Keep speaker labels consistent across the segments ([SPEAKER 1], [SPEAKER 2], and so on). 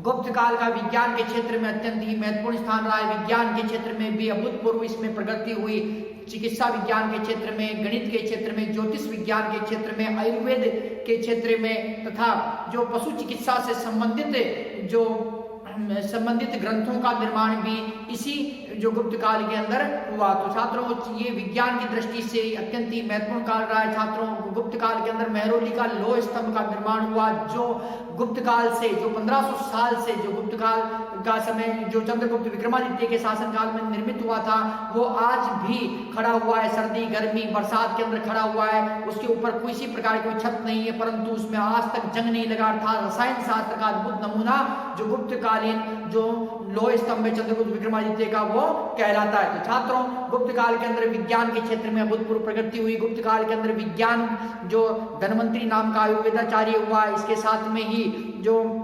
[SPEAKER 1] गुप्त काल का विज्ञान के क्षेत्र में अत्यंत ही महत्वपूर्ण स्थान रहा है। विज्ञान के क्षेत्र में भी अभूतपूर्व इसमें प्रगति हुई। चिकित्सा विज्ञान के क्षेत्र में, गणित के क्षेत्र में, ज्योतिष विज्ञान के क्षेत्र में, आयुर्वेद के क्षेत्र में तथा जो पशु चिकित्सा से संबंधित ग्रंथों का निर्माण भी इसी जो गुप्त काल के अंदर हुआ। तो छात्रों, ये विज्ञान की दृष्टि से अत्यंत ही महत्वपूर्ण काल रहा है। छात्रों, गुप्त काल के अंदर मेहरौली का लौह स्तंभ का निर्माण हुआ, जो गुप्त काल से, जो 1500 साल से, जो गुप्त काल का समय जो चंद्रगुप्त विक्रमादित्य के शासनकाल में निर्मित हुआ था, वो आज भी खड़ा हुआ है। सर्दी, गर्मी, बरसात के अंदर खड़ा हुआ है। उसके ऊपर किसी प्रकार की कोई छत नहीं है, परंतु उसमें आज तक जंग नहीं लगा था। रसायन शास्त्र का अद्भुत नमूना जो गुप्तकालीन जो लौह स्तंभ है चंद्रगुप्त विक्रमादित्य का, वो कहलाता है। तो छात्रों, गुप्त काल के अंदर विज्ञान के क्षेत्र में अभूतपूर्व प्रगति हुई। गुप्त काल के अंदर विज्ञान जो धन्वंतरी नाम का आयुर्वेदाचार्य हुआ, इसके साथ में ही जो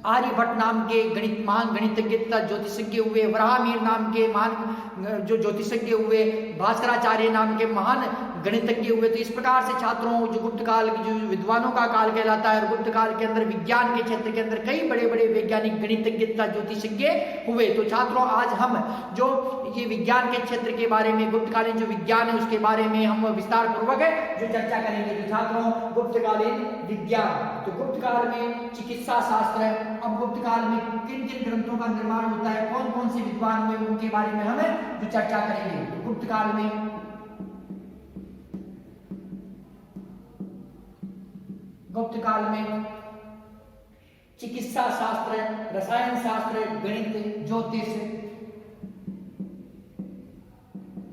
[SPEAKER 1] आर्यभट्ट नाम के महान गणितज्ञ तथा ज्योतिषज्ञ हुए, वराहमिहिर नाम के महान जो ज्योतिषज्ञ हुए, भास्कराचार्य नाम के महान गणितज्ञ हुए। तो इस प्रकार से छात्रों, जो गुप्त काल जो विद्वानों का काल कहलाता है, और गुप्त काल के अंदर विज्ञान के क्षेत्र के अंदर कई बड़े बड़े वैज्ञानिक, गणितज्ञ तथा ज्योतिषज्ञ हुए। तो छात्रों, आज हम जो ये विज्ञान के क्षेत्र के बारे में, गुप्तकालीन जो विज्ञान है उसके बारे में हम विस्तार पूर्वक जो चर्चा करेंगे। तो छात्रों, गुप्तकालीन विज्ञान, तो गुप्त काल में चिकित्सा शास्त्र है। अब गुप्त काल में किन किन ग्रंथों का निर्माण होता है, कौन कौन से विद्वान हुए, उनके बारे में हम जो चर्चा करेंगे। तो गुप्त काल में चिकित्सा शास्त्र, रसायन शास्त्र, गणित, ज्योतिष,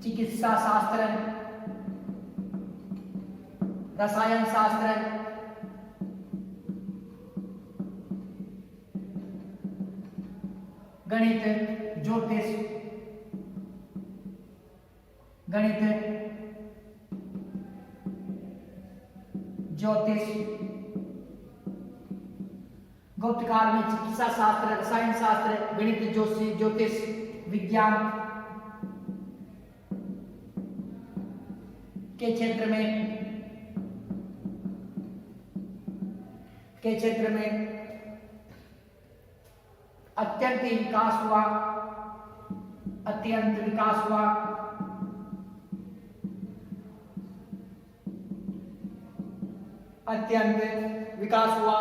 [SPEAKER 1] चिकित्सा शास्त्र, रसायन शास्त्र, गणित, ज्योतिष, गुप्त काल में चिकित्सा शास्त्र, रसायन शास्त्र, गणित, ज्योतिष विज्ञान के क्षेत्र में अत्यंत विकास हुआ। अत्यंत विकास हुआ।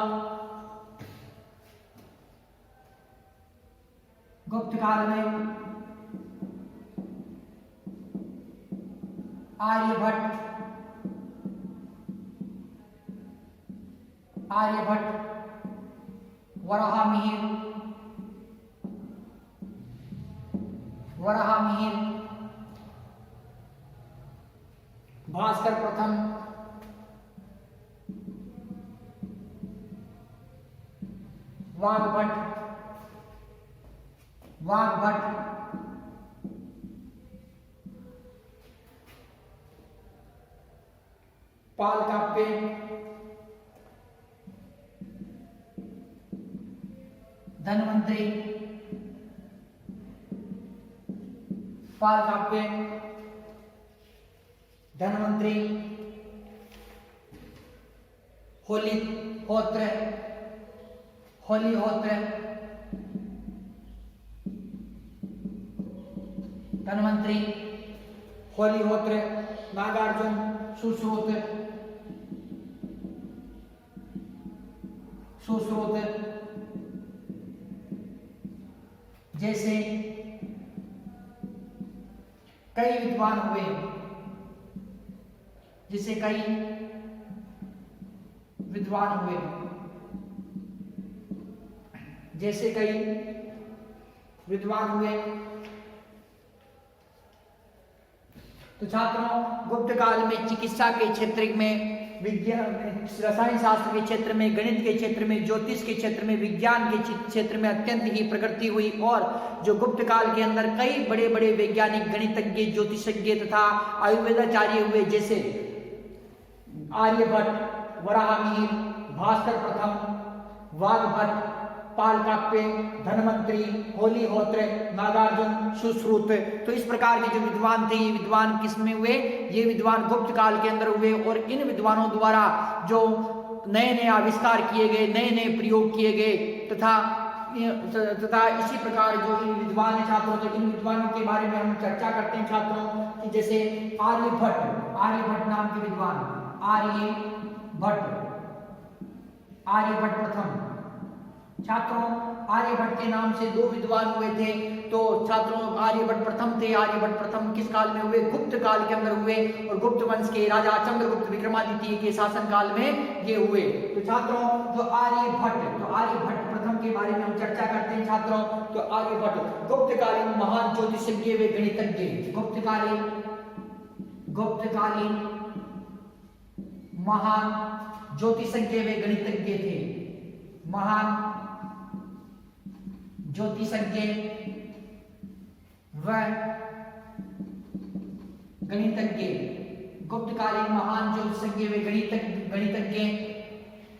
[SPEAKER 1] गुप्त काल में आर्यभट्ट, वराहमिहिर, भास्कर प्रथम, वाग्भट, पालकाप्य, धन्वंतरी, होलीहोत्र, धन्वंतरी, होलीहोत्र, नागार्जुन, सुश्रुत, जैसे कई विद्वान हुए, तो छात्रों, गुप्त काल में चिकित्सा के क्षेत्र में, विज्ञान, रसायन शास्त्र के क्षेत्र में, गणित के क्षेत्र में, ज्योतिष के क्षेत्र में, विज्ञान के क्षेत्र में अत्यंत ही प्रगति हुई। और जो गुप्त काल के अंदर कई बड़े बड़े वैज्ञानिक, गणितज्ञ, ज्योतिषज्ञ तथा आयुर्वेदाचार्य हुए, जैसे आर्यभट्ट, वराहमिहिर, भास्कर प्रथम, वाग्भट, पालकाप्य, धन्वंतरी, होलीहोत्र, नागार्जुन, सुश्रुत। तो इस प्रकार के जो विद्वान थे, ये विद्वान किस में हुए? ये विद्वान गुप्त काल के अंदर हुए। और इन विद्वानों द्वारा जो नए नए आविष्कार किए गए, नए नए प्रयोग किए गए, तथा इसी प्रकार जो इन विद्वान है छात्रों, तो इन विद्वानों के बारे में हम चर्चा करते हैं छात्रों कि जैसे आर्यभट्ट नाम के विद्वान, आर्यभट्ट प्रथम। छात्रों आर्यभट्ट के नाम से दो विद्वान हुए थे। तो छात्रों आर्यभट्ट प्रथम थे। आर्यभट्ट प्रथम किस काल में हुए? गुप्त काल के अंदर हुए, और गुप्त वंश के राजा चंद्रगुप्त विक्रमादित्य के शासन काल में ये हुए। तो छात्रों जो आर्यभट्ट प्रथम के बारे में हम चर्चा करते हैं छात्रों। तो आर्यभट्ट गुप्तकालीन महान ज्योतिषज्ञ व गणितज्ञ, गुप्तकालीन महान ज्योतिषज्ञ व गणितज्ञ थे। महान ज्योतिषज्ञ व गणितज्ञ, गुप्तकालीन महान ज्योतिषज्ञ व गणितज्ञ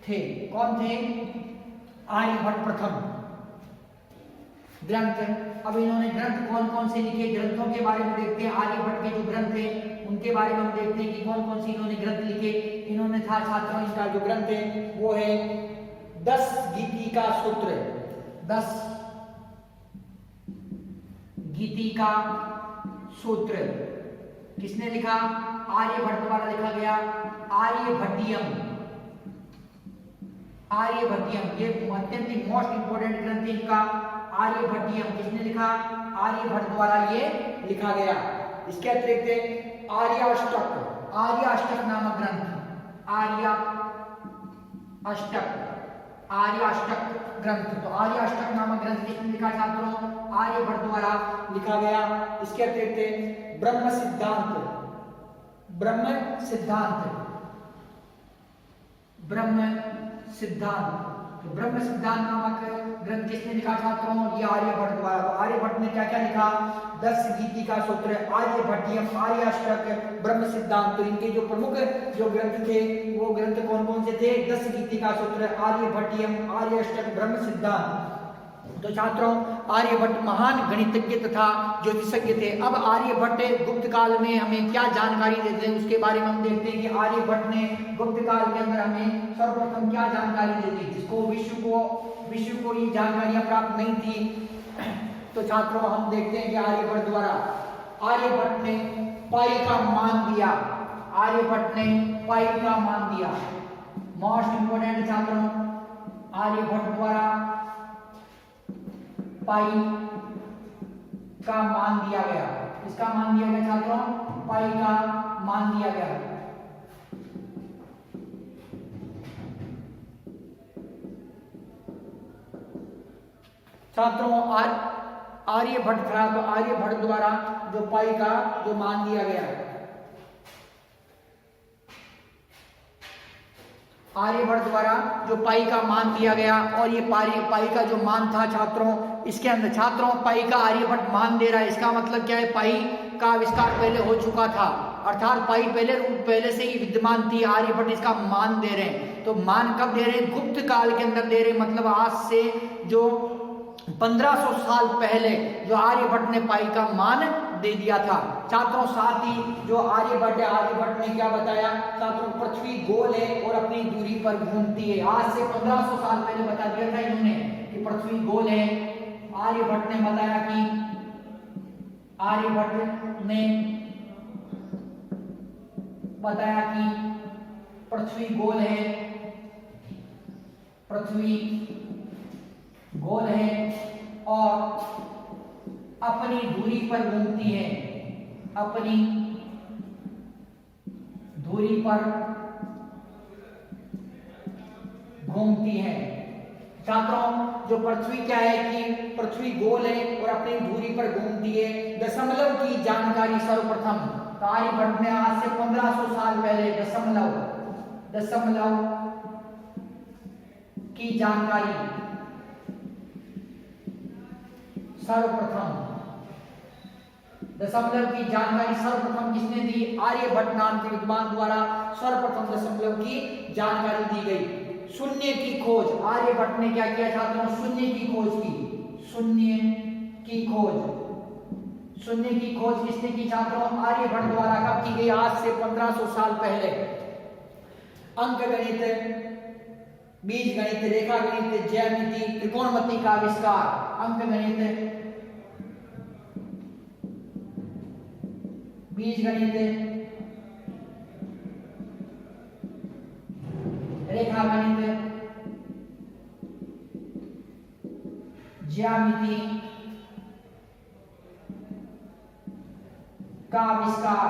[SPEAKER 1] थे। कौन थे? आर्यभट्ट प्रथम। ग्रंथ, अब इन्होंने ग्रंथ कौन कौन से लिखे, ग्रंथों के बारे में देखते हैं। आर्यभट्ट के जो ग्रंथ थे उनके बारे में हम देखते हैं कि कौन कौन से इन्होंने ग्रंथ लिखे। इन्होंने था छात्रों, इनका जो ग्रंथ है वो है 10 गीतिका सूत्र। 10 गीतिका सूत्र किसने लिखा? आर्यभट्ट द्वारा लिखा गया। आर्यभट्टियम, ये अत्यंत मोस्ट इंपोर्टेंट ग्रंथ है इनका। आर्यभट्टियम किसने लिखा? आर्यभट्ट द्वारा ये लिखा गया। इसके अतिरिक्त आर्याष्टक नामक ग्रंथ, आर्याष्टक ग्रंथ। तो आर्याष्टक नामक ग्रंथ किसने लिखा छात्रों? आर्यभट्ट द्वारा लिखा गया। इसके अतिरिक्त ब्रह्म सिद्धांत नामक ग्रंथ किसने लिखा छात्रों? ये आर्यभट्ट द्वारा। तो आर्यभट्ट ने क्या क्या लिखा? 10 गीतिका सूत्र, आर्यभट्टियम, आर्याष्टक, ब्रह्म सिद्धांत। तो इनके जो प्रमुख जो ग्रंथ थे वो ग्रंथ कौन कौन से थे? 10 गीतिका सूत्र, आर्यभट्टियम, आर्याष्टक, ब्रह्म सिद्धांत। तो छात्रों आर्यभट्ट महान गणितज्ञ तथा ज्योतिषज्ञ थे। अब आर्यभट्ट गुप्त काल में हमें क्या जानकारी देते हैं उसके बारे में हम देखते हैं कि आर्यभट्ट ने गुप्त काल के अंदर हमें सर्वप्रथम क्या जानकारी दी थी, जिसको विश्व को ये जानकारियां प्राप्त नहीं थी। तो छात्रों हम देखते हैं कि आर्यभट्ट ने पाई का मान दिया। मोस्ट इंपोर्टेंट छात्रों, आर्यभट्ट द्वारा पाई का मान दिया गया। इसका मान दिया गया छात्रों, पाई का मान दिया गया। छात्रों आर्यभट्ट था, तो आर्यभट्ट द्वारा जो पाई का जो मान दिया गया, आर्यभट्ट द्वारा जो पाई का मान दिया गया, और ये पाई का जो मान था छात्रों, इसके अंदर छात्रों पाई का आर्यभट्ट मान दे रहा है। इसका मतलब क्या है? पाई का आविष्कार पहले हो चुका था, अर्थात पाई पहले से ही विद्यमान थी। आर्यभट्ट इसका मान दे रहे हैं। तो मान कब दे रहे हैं? गुप्त काल के अंदर दे रहे हैं, मतलब आज से जो 1500 साल पहले जो आर्यभट्ट ने पाई का मान दे दिया था। छात्रों साथ ही जो आर्यभट्ट ने क्या बताया छात्रों? पृथ्वी गोल है और अपनी दूरी पर घूमती है। आज से 1500 साल पहले बता दिया था इन्होंने कि पृथ्वी गोल है। आर्यभट्ट ने बताया कि पृथ्वी गोल है और अपनी दूरी पर घूमती है, अपनी दूरी पर घूमती है। छात्रों जो पृथ्वी क्या है कि पृथ्वी गोल है और अपनी दूरी पर घूमती है। दशमलव की जानकारी सर्वप्रथम तो आर्यभट्ट ने आज से 1500 साल पहले दशमलव की जानकारी सर्वप्रथम किसने दी? आर्यभट्ट नाम के विद्वान द्वारा सर्वप्रथम दशमलव की जानकारी दी गई। शून्य की खोज आर्यभट्ट ने क्या किया छात्रों? शून्य की खोज किसने की छात्रों? आर्यभट्ट द्वारा कब की गई? आज से 1500 साल पहले। अंकगणित बीज गणित, रेखा गणित, ज्यामिति, त्रिकोणमिति का आविष्कार, अंक गणित, बीज गणित, रेखा गणित, ज्यामिति का आविष्कार,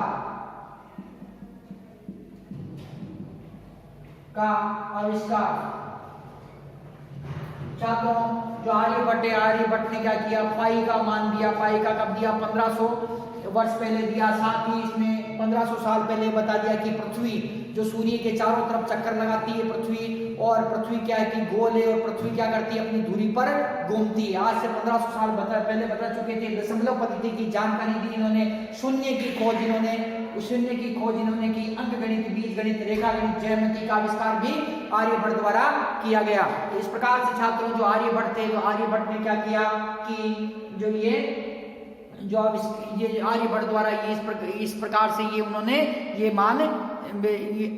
[SPEAKER 1] छात्रों जो आर्यभट्ट है, आर्यभट्ट ने क्या किया, पाई का मान दिया। पाई का कब दिया? 1500 वर्ष पहले दिया। साथ ही इसमें 1500 साल पहले बता दिया कि पृथ्वी जो सूर्य के चारों तरफ चक्कर लगाती है पृथ्वी, और पृथ्वी क्या है कि गोल है, और पृथ्वी क्या करती है, अपनी धुरी पर घूमती है। आज से 1500 साल पहले बता चुके थे। दशमलव पद्धति की जानकारी दी इन्होंने। शून्य की खोज इन्होंने की। अंक गणित, बीज गणित, रेखा गणित, ज्यामिति का आविष्कार भी आर्यभट्ट द्वारा किया गया। इस प्रकार से छात्रों जो आर्यभट्ट थे, तो आर्यभट्ट ने क्या किया कि जो ये आर्यभट्ट द्वारा इस प्रकार से ये उन्होंने ये मान,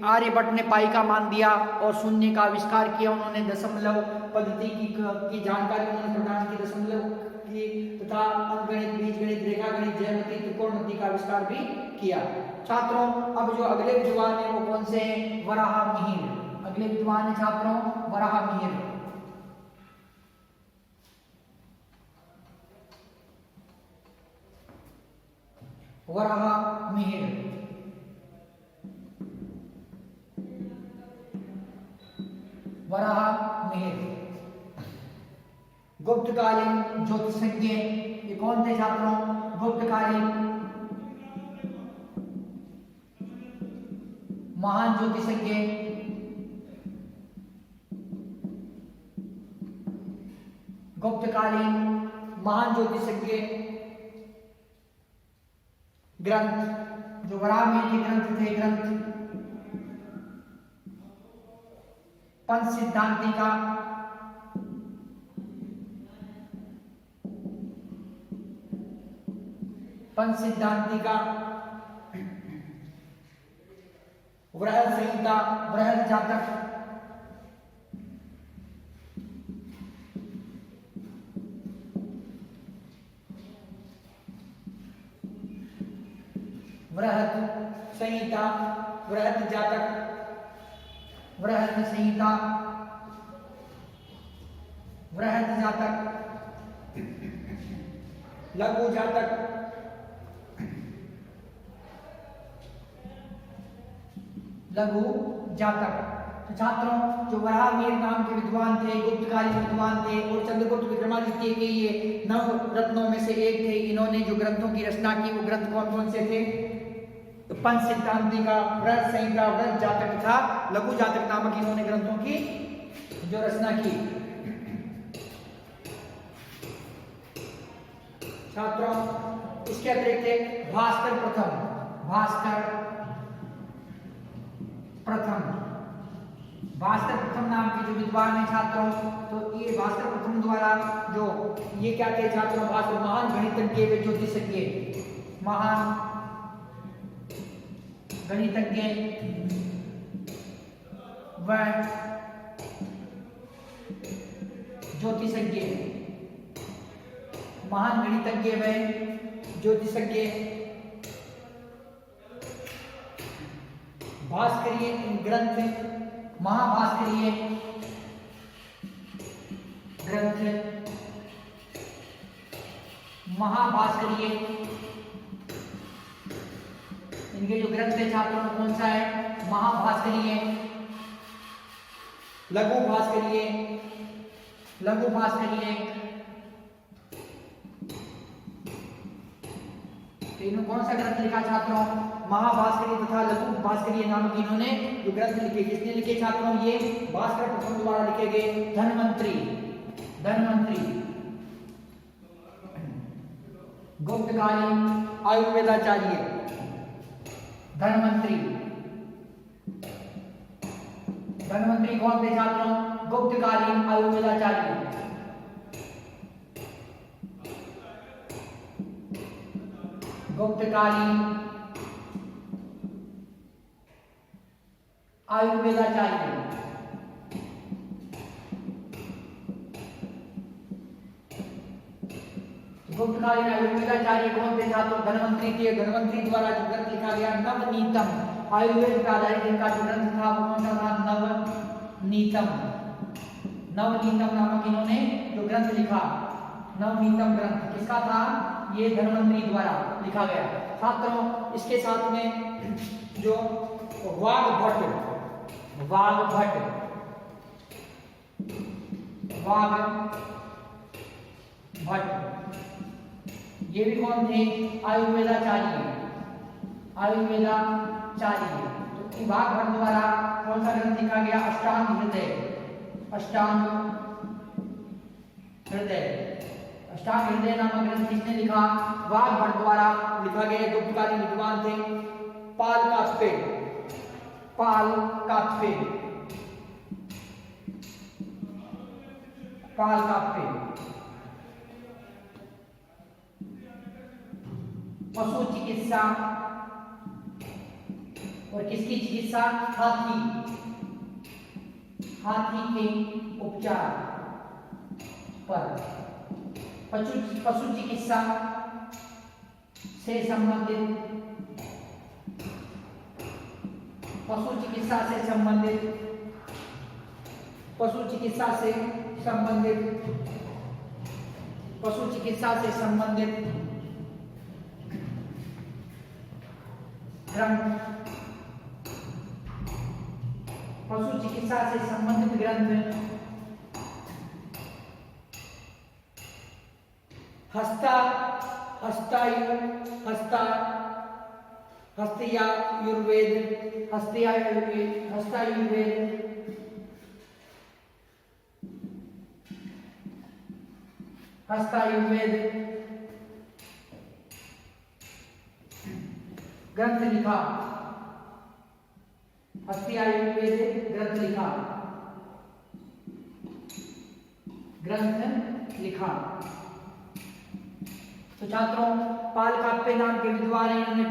[SPEAKER 1] आर्यभट्ट ने पाई का मान दिया और शून्य का आविष्कार किया। उन्होंने दशमलव पद्धति की जानकारी उन्होंने प्रदान की, दशमलव की, तथा अंकगणित, बीजगणित, रेखा गणित, ज्यामिति, त्रिकोणमिति का आविष्कार भी किया। छात्रों अब जो अगले विद्वान है वो कौन से हैं? वराहमिहिर। अगले विद्वान है छात्रों वराहमिहिर। वराहमिहिर गुप्तकालीन ज्योतिषज्ञ। ये कौन थे छात्रों? गुप्तकालीन महान ज्योतिषज्ञ, गुप्तकालीन महान ज्योतिषज्ञ। ग्रंथ जो वराहमिहिर के ग्रंथ थे, ग्रंथ पंचसिद्धांतिका, वृहद संहिता, वृहद जातक, वृहद संहिता, वृहद जातक, वृहद संहिता, वृहद जातक, लघु जातक, लघु जातक। तो छात्रों जो वराहमिहिर नाम के विद्वान थे, गुप्तकालीन विद्वान थे, और चंद्रगुप्त विक्रमादित्य के ये 9 रत्नों में से एक थे। इन्होंने जो ग्रंथों की रचना की वो ग्रंथ कौन कौन से थे? तो पंचसिद्धांतिका, वृहद संहिता, वृहद जातक तथा लघु जातक नामक इन्होंने ग्रंथों की जो रचना की। छात्रों इसके अतिरिक्त भास्कर प्रथम नाम के जो विद्वान है छात्रों, तो ये भास्कर प्रथम द्वारा जो ये क्या थे छात्रों? भास्कर महान गणितज्ञ व ज्योतिषज्ञ, महान गणितज्ञ व ज्योतिषज्ञ, महान गणितज्ञ व ज्योतिषज्ञ। भास्करीय ग्रंथ, महाभास्करीय ग्रंथ, महाभास्करीय, इनके जो ग्रंथ है छात्रों कौन सा है? महाभास्करीय, लघु भास्करीय, लघु भास्करीय। इन्होंने कौन सा ग्रंथ लिखा छात्रों? महाभास्करीय तथा लघु भास्करीय नामक इन्होंने जो ग्रंथ लिखे। किसने लिखे छात्रों? ये भास्कर प्रथम द्वारा लिखे गए। धन्वंतरी, गुप्तकालीन आयुर्वेदाचार्य, धन्वंतरी कौन थे छात्रों? गुप्तकालीन आयुर्वेदाचार्य। गुप्तकालीन आयुर्वेदाचार्य। गुप्तकालीन आयुर्वेदाचार्य कौन थे छात्रों? धन्वंतरी थे। धन्वंतरी द्वारा जो ग्रंथ लिखा गया नवनीतम, आयुर्वेद पर आधारित इनका जो ग्रंथ था वो कौन सा था? नवनीतम। नवनीतम नामक इन्होंने जो ग्रंथ लिखा, नवनीतम ग्रंथ किसका था? ये धन्वंतरी द्वारा लिखा गया। छात्रों इसके साथ में जो वाग्भट, ये भी कौन थे? आयुर्वेदाचार्य। तो वाग्भट द्वारा कौन सा ग्रंथ लिखा गया? अष्टांग हृदय। अष्टांग हृदय नामक ग्रंथ किसने लिखा? वाग्भट द्वारा लिखा गया। गुप्तकालीन विद्वान थे पालकाप्पे। पशु चिकित्सा और किसकी चिकित्सा? हाथी के उपचार पर। पशु चिकित्सा से संबंधित ग्रंथ हस्तायुर्वेद ग्रंथ लिखा। तो छात्रों पालकाप्पे नाम के विद्वान हैं, इन्होंने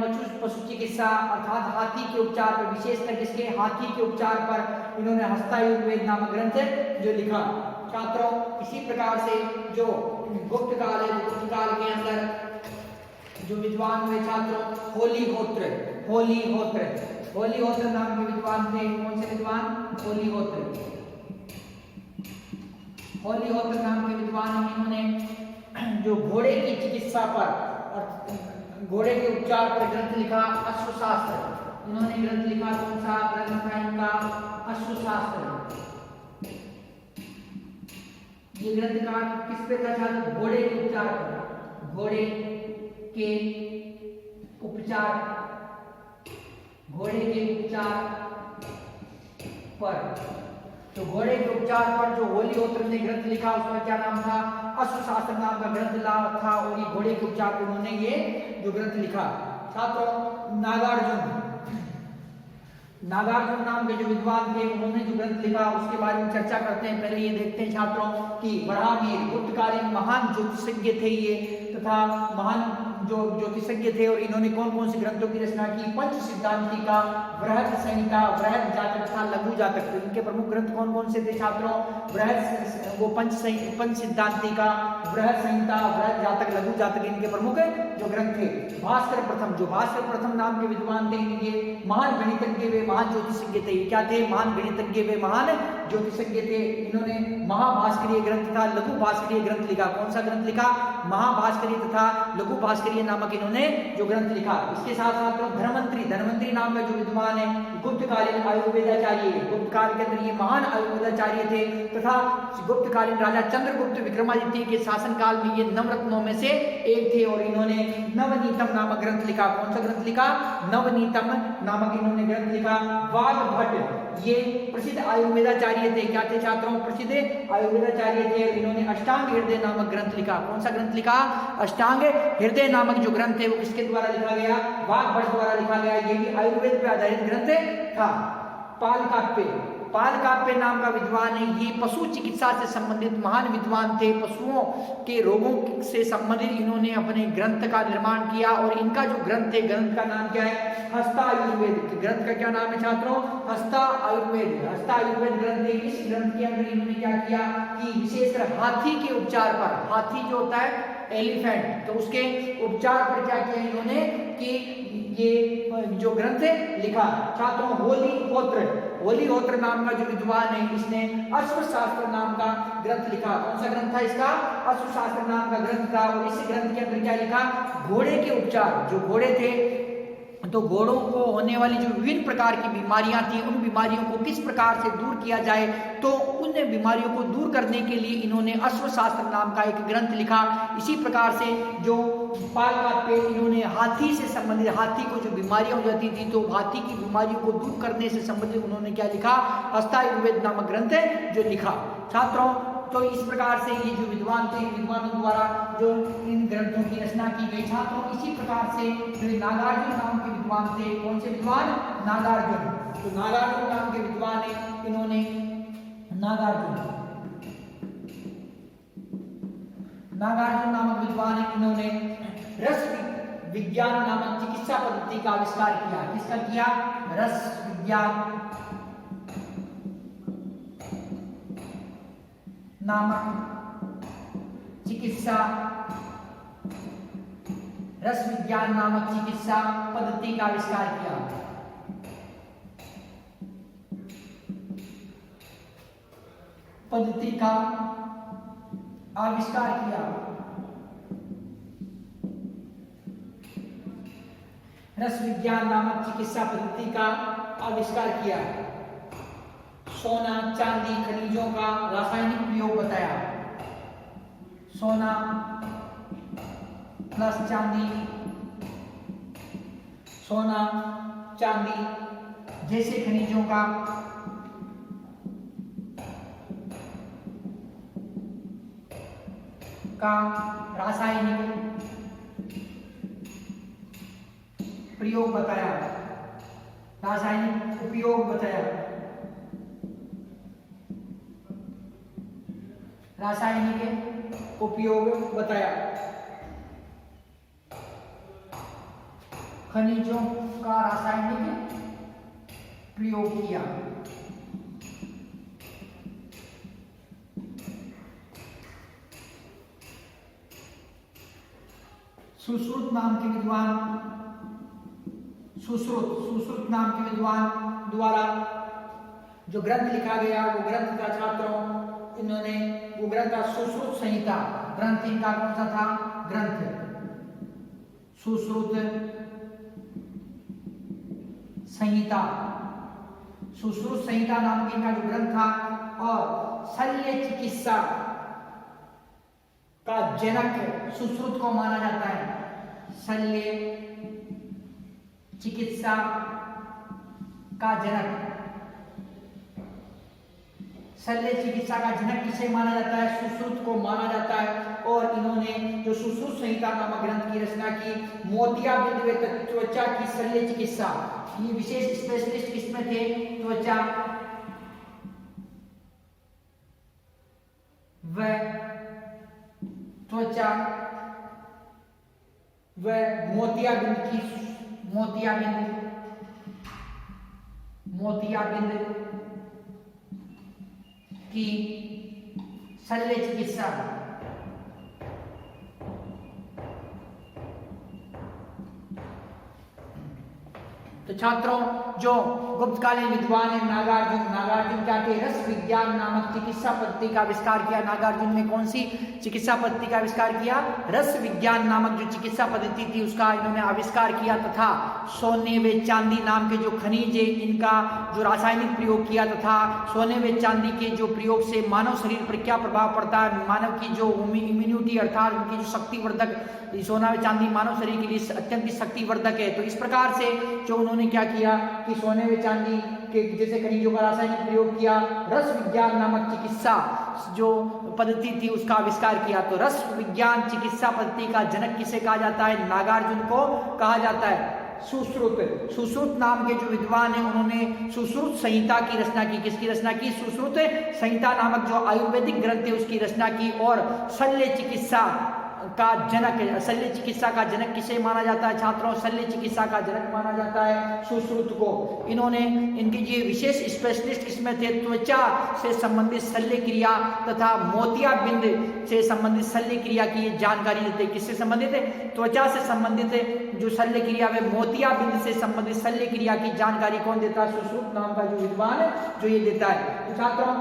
[SPEAKER 1] पशु चिकित्सा अर्थात हाथी के उपचार पर, विशेषकर किसके? हाथी के उपचार पर इन्होंने हस्तायुर्वेद नामक ग्रंथ जो लिखा। छात्रों इसी प्रकार से जो गुप्त काल के अंदर जो विद्वान हुए छात्रों, होलीहोत्र नाम के विद्वान थे। कौन से विद्वान? होलीहोत्र नाम के विद्वान हैं। इन्होंने जो घोड़े की चिकित्सा पर, घोड़े के उपचार पर ग्रंथ लिखा, अश्वशास्त्र। इन्होंने ग्रंथ लिखा। कौन सा ग्रंथ था इनका? अश्वशास्त्र। ये ग्रंथ का किस पे था छात्र? घोड़े के उपचार पर। घोड़े के उपचार पर। तो घोड़े के उपचार पर जो होलीहोत्र ने ग्रंथ लिखा उसका क्या नाम था? अश्वशास्त्र नाम का ग्रंथ था। और ये घोड़े के उपचार पर उन्होंने ये जो ग्रंथ लिखा। छात्रों नागार्जुन नाम के जो विद्वान थे उन्होंने जो ग्रंथ लिखा उसके बारे में चर्चा करते हैं। पहले ये देखते हैं छात्रों कि वराहमिहिर गुप्तकालीन महान ज्योतिषज्ञ थे ये, तथा महान जो ज्योतिषज्ञ थे, और इन्होंने कौन कौन से ग्रंथों की रचना की? पंच सिद्धांतिका, बृहद संहिता, बृहद जातक तथा लघु जातक। तो इनके प्रमुख ग्रंथ कौन कौन से थे छात्रों? पंच सिद्धांतिका, बृहद संहिता, बृहद जातक, लघु जातक इनके प्रमुख जो ग्रंथ थे। भास्कर प्रथम नाम के विद्वान थे। इनके महान गणितज्ञ वे महान ज्योतिषज्ञ थे। क्या थे? महान गणितज्ञ वे महान ज्योतिषज्ञ थे। इन्होंने महाभास्करीय ग्रंथ तथा लघु भास्करीय ग्रंथ लिखा। कौन सा ग्रंथ लिखा? महाभास्करीय तथा लघु भास्करीय नामक इन्होंने जो ग्रंथ लिखा। इसके साथ साथ धन्वंतरी नाम का जो विद्वान है, गुप्तकालीन आयुर्वेदाचार्य। गुप्त काल के अंदर ये महान आयुर्वेदाचार्य थे, तथा गुप्तकालीन राजा चंद्रगुप्त विक्रमादित्य के शासन काल में ये नवरत्नों में से एक थे। और इन्होंने नवनीतम नामक ग्रंथ लिखा। कौन सा ग्रंथ लिखा? नवनीतम नामक इन्होंने ग्रंथ लिखा। वाग्भट ये प्रसिद्ध आयुर्वेदाचार्य थे। क्या थे छात्रों? प्रसिद्ध आयुर्वेदाचार्य थे। इन्होंने अष्टांग हृदय नामक ग्रंथ लिखा। कौन सा ग्रंथ लिखा? अष्टांग हृदय नामक जो ग्रंथ है वो किसके द्वारा लिखा गया? वाग्भट द्वारा लिखा गया। ये भी आयुर्वेद पर आधारित ग्रंथ था। पालकाप्पे नाम का विद्वान है। ये पशु चिकित्सा से संबंधित महान विद्वान थे। पशुओं के रोगों से संबंधित इन्होंने अपने ग्रंथ का निर्माण किया। और इनका जो ग्रंथ है, ग्रंथ का नाम क्या है? हस्तायुर्वेद। ग्रंथ का क्या नाम है छात्रों? हस्तायुर्वेद ग्रंथ है। इस ग्रंथ के अंदर इन्होंने क्या किया कि विशेषकर हाथी के उपचार पर, हाथी जो होता है एलिफेंट। तो उसके उपचार पर क्या किया इन्होंने कि ये जो ग्रंथ लिखा। छात्रों होली होत्र नाम का जो विद्वान है, इसने अश्वशास्त्र नाम का ग्रंथ लिखा। कौन सा ग्रंथ था इसका? अश्वशास्त्र नाम का ग्रंथ था। और इस ग्रंथ के अंदर क्या लिखा? घोड़े के उपचार, जो घोड़े थे तो घोड़ों को होने वाली जो विभिन्न प्रकार की बीमारियां थी, उन बीमारियों को किस प्रकार से दूर किया जाए, तो उन बीमारियों को दूर करने के लिए इन्होंने अश्वशास्त्र नाम का एक ग्रंथ लिखा। इसी प्रकार से जो पालकात पे इन्होंने हाथी से संबंधित, हाथी को जो बीमारियां हो जाती थी, तो हाथी की बीमारियों को दूर करने से संबंधित उन्होंने क्या लिखा? हस्तायुर्वेद नामक ग्रंथ है जो लिखा। छात्रों, तो इस प्रकार से ये जो विद्वान थे, विद्वानों द्वारा जो इन ग्रंथों की रचना की गई। छात्रों, इसी प्रकार से जो नागार्जुन नाम के विद्वान थे, कौन से विद्वान? नागार्जुन। तो नागार्जुन नाम के विद्वान है, इन्होंने नागार्जुन नामक विद्वान है, इन्होंने रस विज्ञान नामक चिकित्सा पद्धति का आविष्कार किया। किसका किया? रस विज्ञान नामक चिकित्सा पद्धति का आविष्कार किया। रस विज्ञान नामक चिकित्सा पद्धति का आविष्कार किया। सोना चांदी खनिजों का रासायनिक प्रयोग बताया। सोना प्लस चांदी, सोना चांदी जैसे खनिजों का रासायनिक प्रयोग बताया, रासायनिक उपयोग बताया, रासायनिक उपयोग बताया। खनिजों का रासायनिक प्रयोग किया। सुश्रुत नाम के विद्वान द्वारा जो ग्रंथ लिखा गया, वो ग्रंथ का छात्रों इन्होंने वो ग्रंथ था सुश्रुत संहिता। ग्रंथ इनका कौन सा था? ग्रंथ सुश्रुत संहिता। सुश्रुत संहिता नाम का जो ग्रंथ था। और शल्य चिकित्सा का जनक सुश्रुत को माना जाता है। शल्य चिकित्सा का जनक, शल्य चिकित्सा का जनक किसे माना जाता है? सुश्रुत को माना जाता है। और इन्होंने जो सुश्रुत संहिता नामक ग्रंथ की रचना की। मोतियाबिंद त्वचा की शल्य चिकित्सा, ये विशेष स्पेशलिस्ट किसमें थे? त्वचा व मोतियाबिंद की शल्य चिकित्सा। तो छात्रों, जो गुप्तकालीन विद्वान है नागार्जुन क्या थे? रस विज्ञान नामक चिकित्सा पद्धति का आविष्कार किया। नागार्जुन ने कौन सी चिकित्सा पद्धति का आविष्कार किया? रस विज्ञान नामक जो चिकित्सा पद्धति थी उसका इन्होंने आविष्कार किया, तथा सोने व चांदी नाम के जो खनिज है इनका जो रासायनिक प्रयोग किया, तथा सोने व चांदी के जो प्रयोग से मानव शरीर पर क्या प्रभाव पड़ता है, मानव की जो इम्यूनिटी अर्थात उनकी जो शक्तिवर्धक, सोना व चांदी मानव शरीर के लिए अत्यंत शक्तिवर्धक है। तो इस प्रकार से जो उन्होंने क्या किया कि सोने व चांदी के जैसे खनिजों का रासायनिक प्रयोग किया। रस विज्ञान नामक चिकित्सा जो पद्धति थी उसका आविष्कार किया। तो रस विज्ञान चिकित्सा पद्धति का जनक किसे कहा जाता है? नागार्जुन को कहा जाता है। सुश्रुत नाम के जो विद्वान हैं उन्होंने सुश्रुत संहिता की रचना की। किसकी रचना की? सुश्रुत संहिता नामक जो आयुर्वेदिक ग्रंथ है उसकी रचना की। और शल्य चिकित्सा का जनक, शल्य चिकित्सा का जनक किसे माना जाता है छात्रों? शल्य चिकित्सा का जनक माना जाता है सुश्रुत को। इन्होंने इनके ये विशेष स्पेशलिस्ट किसमें थे? त्वचा से संबंधित शल्य क्रिया तथा मोतियाबिंद से संबंधित शल्य क्रिया की जानकारी देते। किससे संबंधित है? त्वचा से संबंधित जो शल्य क्रिया है, मोतियाबिंद से संबंधित शल्य क्रिया की जानकारी कौन देता है? सुश्रुत नाम का जो विद्वान है जो ये देता है। तो छात्रों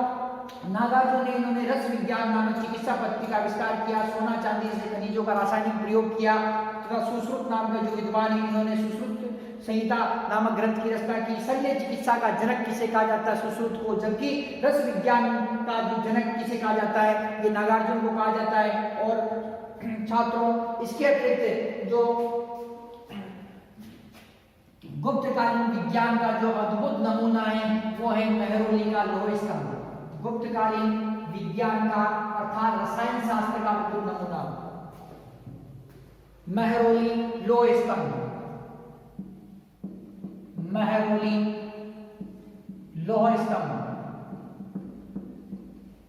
[SPEAKER 1] नागार्जुन ने इन्होंने रस विज्ञान नामक चिकित्सा पद्धति का आविष्कार किया, सोना चांदी से खनिजों का रासायनिक प्रयोग किया तथा सुश्रुत नाम का जो विद्वान है इन्होंने सुश्रुत संहिता नामक ग्रंथ की रचना की। शल्य चिकित्सा का जनक किसे कहा जाता है? सुश्रुत को। जबकि रस विज्ञान का जो जनक किसे कहा जाता है? ये नागार्जुन को कहा जाता है। और छात्रों इसके अतिरिक्त जो गुप्तकालीन विज्ञान का जो अद्भुत नमूना है वो है मेहरौली का लौह स्तंभ। गुप्तकालीन विज्ञान का अर्थात रसायन शास्त्र का अद्भुत नमूना मेहरौली लौह स्तंभ। मेहरौली लौह स्तंभ।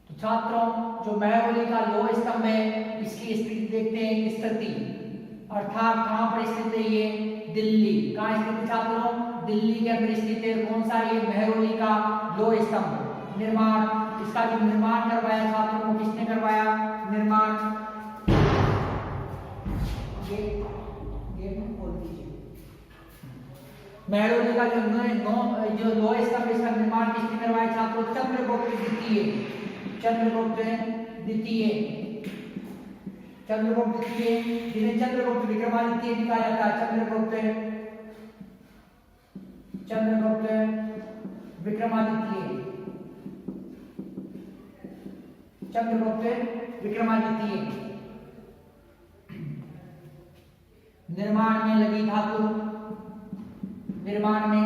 [SPEAKER 1] तो छात्रों जो मेहरौली का लौह स्तंभ है इसकी स्थिति देखते हैं। स्थिति अर्थात कहां पर स्थित है? ये दिल्ली। कहां स्थित है छात्रों? दिल्ली के अंदर स्थित है। कौन सा? ये मेहरौली का लौह स्तंभ। निर्माण, इसका जो निर्माण करवाया छात्रों को किसने करवाया? निर्माण खोल दीजिए। मेहरौली का जो लौह स्तंभ इसका निर्माण किसने करवाया छात्रों? चंद्रगुप्त द्वितीय। चंद्रगुप्त द्वितीय। चंद्रगुप्त द्वितीय जिन्हें चंद्रगुप्त विक्रमादित्य भी कहा जाता है। चंद्रगुप्त विक्रमादित्य। चंद्रगुप्त विक्रमादित्य। निर्माण में लगी धातु, निर्माण में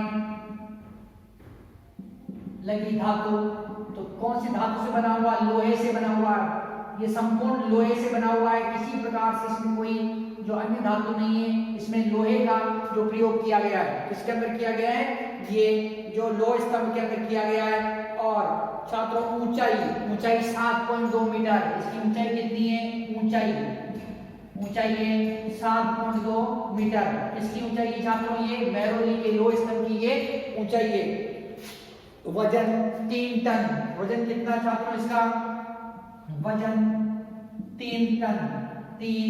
[SPEAKER 1] लगी धातु तो कौन सी धातु से बना हुआ? लोहे से बना हुआ। ये संपूर्ण लोहे से बना हुआ है। किसी प्रकार से इसमें कोई जो अन्य धातु नहीं है। इसमें लोहे का जो प्रयोग किया गया है किसके अंदर किया गया है? ये जो लौह स्तंभ के अंदर किया गया है। और छात्रों ऊंचाई 7.2 मीटर। इसकी ऊंचाई कितनी है? ऊंचाई है 7.2 मीटर। इसकी ऊंचाई है छात्रों ये मेहरौली के लौह स्तंभ की ये ऊंचाई है। वजन 3 टन। वजन कितना छात्रों इसका? वजन 3 टन। 3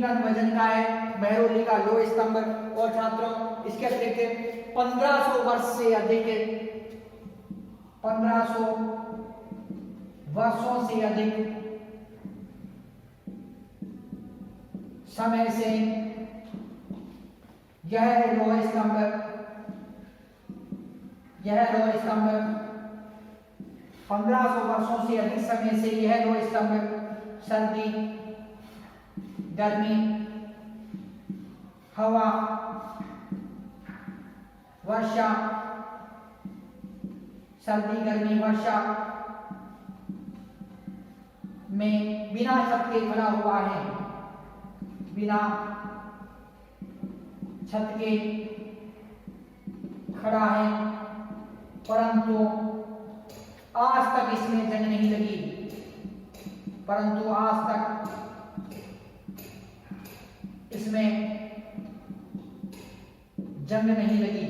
[SPEAKER 1] टन वजन का है मेहरौली का लौह स्तंभ। और छात्रों इसके अतिरिक्त 1500 वर्ष से अधिक 1500 वर्षों से अधिक समय से यह लौह स्तंभ 1500 वर्षों से अधिक समय से यह लौह स्तंभ सर्दी, गर्मी, हवा, वर्षा, सर्दी, गर्मी, वर्षा में बिना छत के खड़ा हुआ है। बिना छत के खड़ा है, परंतु आज तक इसमें जंग नहीं लगी। परंतु आज तक इसमें जंग नहीं लगी।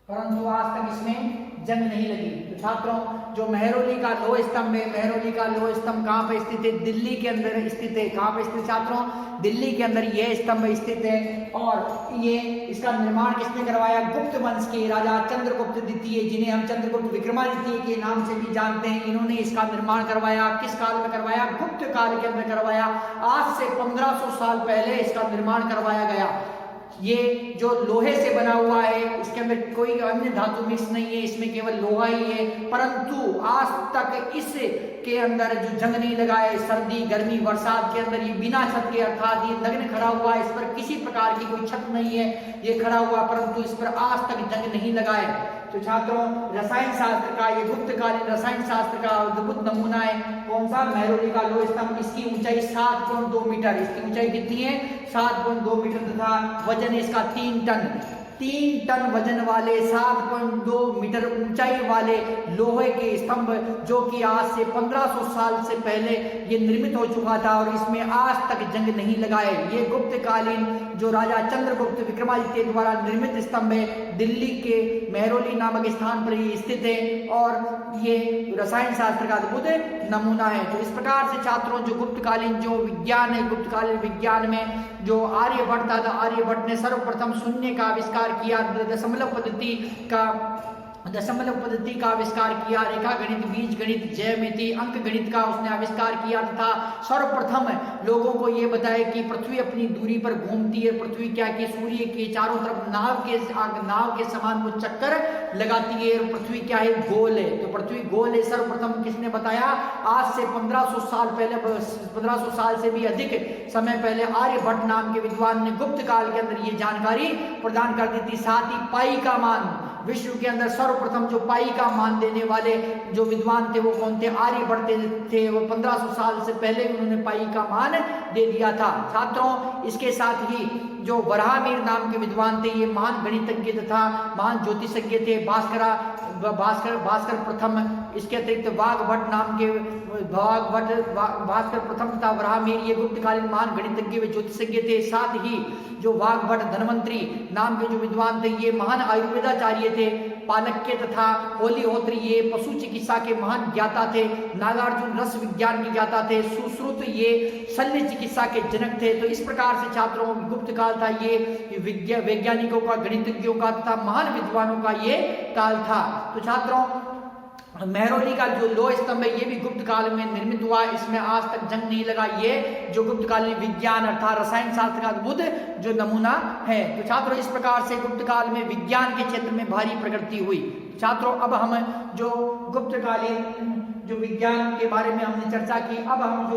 [SPEAKER 1] परंतु आज तक इसमें जंग नहीं लगी। तो छात्रों जो मेहरौली का लौह स्तंभ है, मेहरौली का लौह स्तंभ कहाँ पर स्थित है? दिल्ली के अंदर स्थित है। कहाँ पर स्थित छात्रों? दिल्ली के अंदर यह स्तंभ स्थित है। और ये इसका निर्माण किसने करवाया? गुप्त वंश के राजा चंद्रगुप्त द्वितीय, जिन्हें हम चंद्रगुप्त विक्रमादित्य के नाम से भी जानते हैं। इन्होंने इसका निर्माण करवाया। किस काल में करवाया? गुप्त काल के अंदर करवाया। आज से 1500 साल पहले इसका निर्माण करवाया गया। ये जो लोहे से बना हुआ है इसके अंदर कोई अन्य धातु मिक्स नहीं है, इसमें केवल लोहा ही है। परंतु आज तक इस के अंदर जो जंग नहीं लगा है। सर्दी, गर्मी, बरसात के अंदर ये बिना छत के अर्थात ये नग्न खड़ा हुआ है। इस पर किसी प्रकार की कोई छत नहीं है, ये खड़ा हुआ, परंतु इस पर आज तक जंग नहीं लगा है। तो छात्रों रसायन शास्त्र का ये गुप्तकालीन रसायन शास्त्र का अद्भुत नमूना है। कौन सा? मेहरौली का लौह स्तंभ। इसकी ऊंचाई 7.2 मीटर। इसकी ऊंचाई कितनी है? 7.2 मीटर तथा वजन इसका 3 टन। 3 टन वजन वाले 7.2 मीटर ऊंचाई वाले लोहे के स्तंभ, जो कि आज से 1500 साल से पहले ये निर्मित हो चुका था और इसमें आज तक जंग नहीं लगाए। ये गुप्तकालीन जो राजा चंद्रगुप्त विक्रमादित्य द्वारा निर्मित स्तंभ है, दिल्ली के महरौली नामक स्थान पर ये स्थित है और ये रसायन शास्त्र का अद्भुत नमूना है। तो इस प्रकार से छात्रों, जो गुप्तकालीन जो विज्ञान है, गुप्तकालीन विज्ञान में जो आर्यभट्ट था, आर्यभट्ट ने सर्वप्रथम शून्य का आविष्कार किया, दशमलव पद्धति का आविष्कार किया, रेखा गणित, बीज गणित, ज्यामिति, अंक गणित का उसने आविष्कार किया तथा सर्वप्रथम लोगों को ये बताया कि पृथ्वी अपनी दूरी पर घूमती है। पृथ्वी क्या कि सूर्य के चारों तरफ नाव के समान वो चक्कर लगाती है और पृथ्वी क्या है, गोल है। तो पृथ्वी गोल है सर्वप्रथम किसने बताया? आज से 1500 साल पहले, 1500 साल से भी अधिक समय पहले आर्यभट्ट नाम के विद्वान ने गुप्त काल के अंदर ये जानकारी प्रदान कर दी थी। साथ ही पाई का मान, विश्व के अंदर सर्वप्रथम जो पाई का मान देने वाले जो विद्वान थे वो कौन थे? आर्यभट्ट थे। वो 1500 साल से पहले उन्होंने पाई का मान दे दिया था। छात्रों, इसके साथ ही जो वराहमिहिर नाम के विद्वान थे, ये महान गणितज्ञ तथा महान ज्योतिषज्ञ थे। भास्कर प्रथम, इसके अतिरिक्त वाघभट्ट नाम के भास्कर प्रथम तथा वराहमिहिर ये गुप्तकालीन महान गणितज्ञ व ज्योतिषज्ञ थे। साथ ही जो वाघभट्ट धनवंतरी नाम के जो विद्वान थे, ये महान आयुर्वेदाचार्य थे। पालक्य तथा होलिहोत्री ये पशु चिकित्सा के महान ज्ञाता थे। नागार्जुन रस विज्ञान के ज्ञाता थे। सुश्रुत ये शल्य चिकित्सा के जनक थे। तो इस प्रकार से छात्रों, गुप्त काल था ये वैज्ञानिकों का, गणितज्ञों का तथा महान विद्वानों का ये काल था। तो छात्रों, महरौली का जो लोह स्तंभ है ये भी गुप्त काल में निर्मित हुआ। इसमें आज तक जंग नहीं लगा। ये जो गुप्तकालीन विज्ञान अर्थात रसायन शास्त्र का अद्भुत जो नमूना है। तो छात्रों, इस प्रकार से गुप्त काल में विज्ञान के क्षेत्र में भारी प्रगति हुई। छात्रों, अब हम जो गुप्तकालीन जो विज्ञान के बारे में हमने चर्चा की, अब हम जो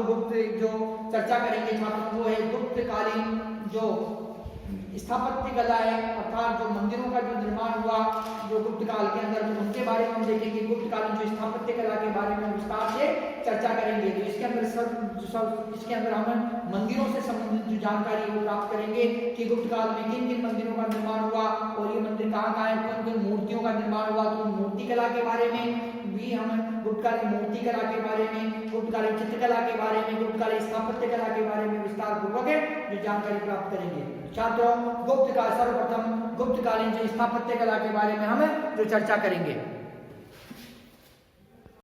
[SPEAKER 1] चर्चा करेंगे छात्रों, वो है गुप्तकालीन जो स्थापत्य कला है, अर्थात जो मंदिरों का जो निर्माण हुआ जो गुप्त काल के अंदर, तो उनके बारे में हम देखेंगे। गुप्त कालीन जो स्थापत्य कला के बारे में विस्तार से चर्चा करेंगे। तो इसके अंदर हम मंदिरों से संबंधित जो जानकारी वो प्राप्त करेंगे कि गुप्त काल में किन किन मंदिरों का निर्माण हुआ और ये मंदिर कहाँ है, कौन कौन मूर्तियों का निर्माण हुआ। तो मूर्ति कला के बारे में भी हम गुप्तकालीन मूर्ति कला के बारे में, गुप्तकालीन चित्रकला के बारे में, गुप्तकालीन स्थापत्य कला के बारे में विस्तार पूर्वक जो जानकारी प्राप्त करेंगे। छात्रों, सर्वप्रथम गुप्तकालीन जो स्थापत्य कला के बारे में हम जो चर्चा करेंगे।